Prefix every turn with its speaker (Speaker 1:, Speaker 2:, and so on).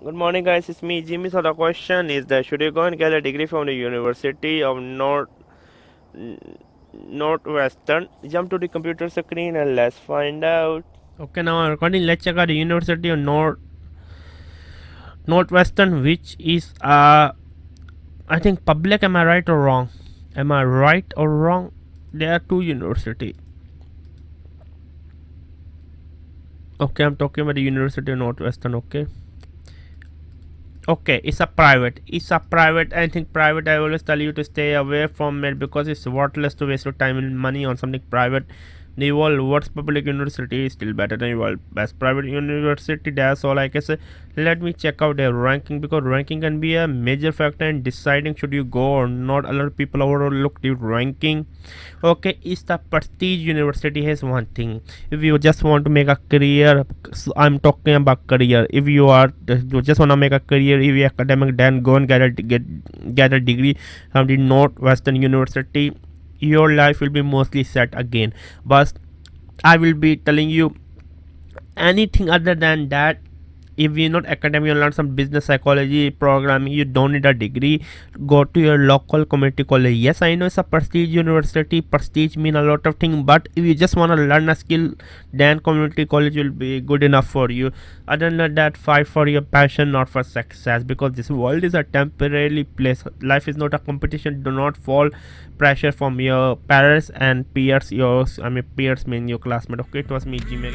Speaker 1: Good morning, guys. It's me, Jimmy. So the question is that should you go and get a degree from the University of Northwestern? Jump to the computer screen and let's find out. Okay, now recording. Let's check out the University of Northwestern, which is I think public. Am I right or wrong? Am I right or wrong? There are two university. Okay, I'm talking about the University of Northwestern. Okay, it's a private. I think private, I always tell you to stay away from it because it's worthless to waste your time and money on something private. The world worst public university is still better than the world best private university. That's all I can say. Let me check out their ranking because ranking can be a major factor in deciding should you go or not. A lot of people overlook the ranking. Okay, it's the prestige university has one thing. If you just want to make a career, so I'm talking about career. If you just want to make a career, if you're academic, then go and get a degree from the Northwestern University. Your life will be mostly set again. But I will be telling you anything other than that. If you're not academic, you learn some business psychology programming, you don't need a degree. Go to your local community college. Yes, I know it's a prestige university. Prestige mean a lot of things, but if you just want to learn a skill, then community college will be good enough for you. Other than that, fight for your passion, not for success, because this world is a temporary place. Life is not a competition. Do not fall pressure from your parents and peers. Peers mean your classmate. Okay, it was me, Jimmy.